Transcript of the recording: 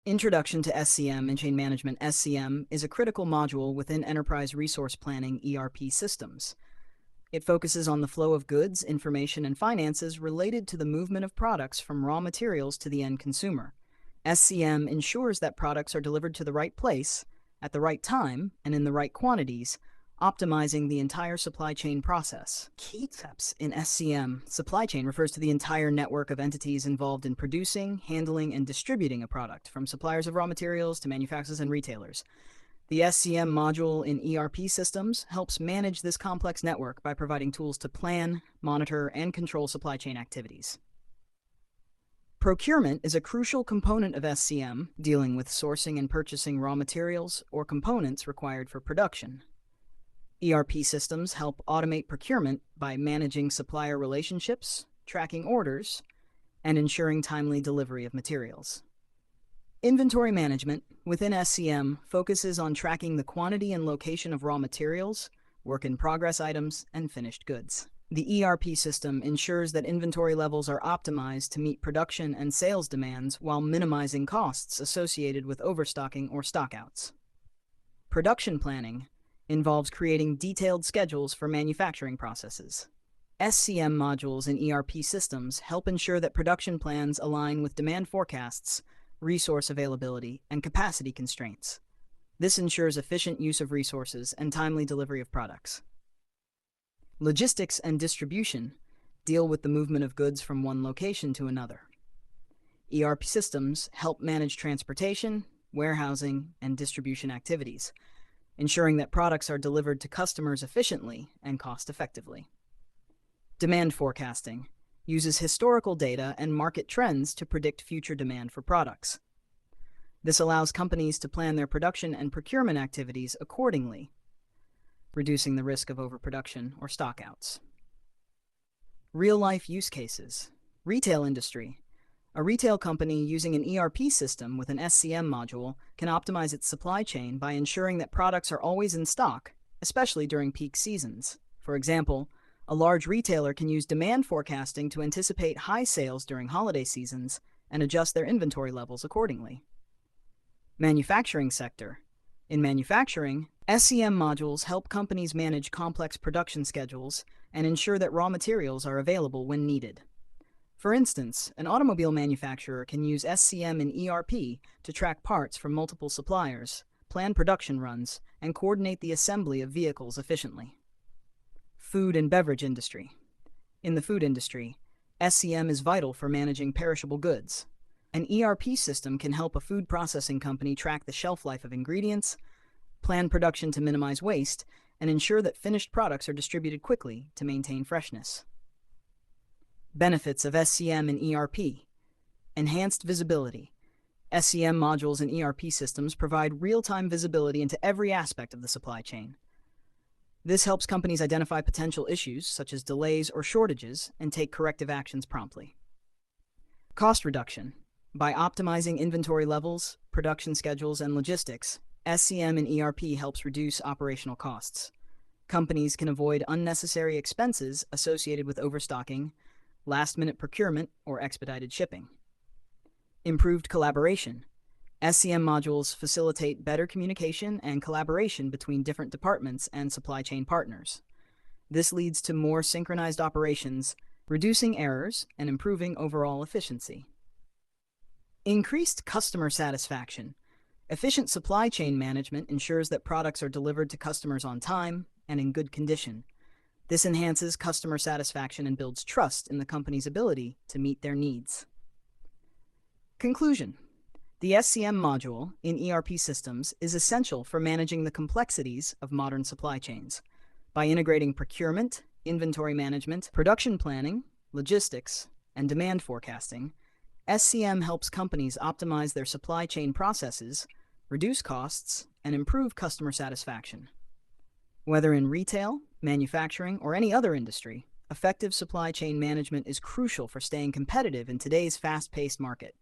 Introduction to SCM and Chain Management. SCM is a critical module within Enterprise Resource Planning ERP systems. It focuses on the flow of goods, information, and finances related to the movement of products from raw materials to the end consumer. SCM ensures that products are delivered to the right place, at the right time, and in the right quantities, optimizing the entire supply chain process. Key steps in SCM. Supply chain refers to the entire network of entities involved in producing, handling, and distributing a product, from suppliers of raw materials to manufacturers and retailers. The SCM module in ERP systems helps manage this complex network by providing tools to plan, monitor, and control supply chain activities. Procurement is a crucial component of SCM, dealing with sourcing and purchasing raw materials or components required for production. ERP systems help automate procurement by managing supplier relationships, tracking orders, and ensuring timely delivery of materials. Inventory management within SCM focuses on tracking the quantity and location of raw materials, work-in-progress items, and finished goods. The ERP system ensures that inventory levels are optimized to meet production and sales demands while minimizing costs associated with overstocking or stockouts. Production planning involves creating detailed schedules for manufacturing processes. SCM modules in ERP systems help ensure that production plans align with demand forecasts, resource availability, and capacity constraints. This ensures efficient use of resources and timely delivery of products. Logistics and distribution deal with the movement of goods from one location to another. ERP systems help manage transportation, warehousing, and distribution activities, ensuring that products are delivered to customers efficiently and cost-effectively. Demand forecasting uses historical data and market trends to predict future demand for products. This allows companies to plan their production and procurement activities accordingly, reducing the risk of overproduction or stockouts. Real-life use cases. Retail industry. A retail company using an ERP system with an SCM module can optimize its supply chain by ensuring that products are always in stock, especially during peak seasons. For example, a large retailer can use demand forecasting to anticipate high sales during holiday seasons and adjust their inventory levels accordingly. Manufacturing sector. In manufacturing, SCM modules help companies manage complex production schedules and ensure that raw materials are available when needed. For instance, an automobile manufacturer can use SCM and ERP to track parts from multiple suppliers, plan production runs, and coordinate the assembly of vehicles efficiently. Food and beverage industry. In the food industry, SCM is vital for managing perishable goods. An ERP system can help a food processing company track the shelf life of ingredients, plan production to minimize waste, and ensure that finished products are distributed quickly to maintain freshness. Benefits of SCM and ERP. Enhanced visibility. SCM modules and ERP systems provide real-time visibility into every aspect of the supply chain. This helps companies identify potential issues, such as delays or shortages, and take corrective actions promptly. Cost reduction. By optimizing inventory levels, production schedules, and logistics, SCM and ERP helps reduce operational costs. Companies can avoid unnecessary expenses associated with overstocking, last-minute procurement, or expedited shipping. Improved collaboration. SCM modules facilitate better communication and collaboration between different departments and supply chain partners. This leads to more synchronized operations, reducing errors and improving overall efficiency. Increased customer satisfaction. Efficient supply chain management ensures that products are delivered to customers on time and in good condition. This enhances customer satisfaction and builds trust in the company's ability to meet their needs. Conclusion. The SCM module in ERP systems is essential for managing the complexities of modern supply chains. By integrating procurement, inventory management, production planning, logistics, and demand forecasting, SCM helps companies optimize their supply chain processes, reduce costs, and improve customer satisfaction. Whether in retail, manufacturing, or any other industry, effective supply chain management is crucial for staying competitive in today's fast-paced market.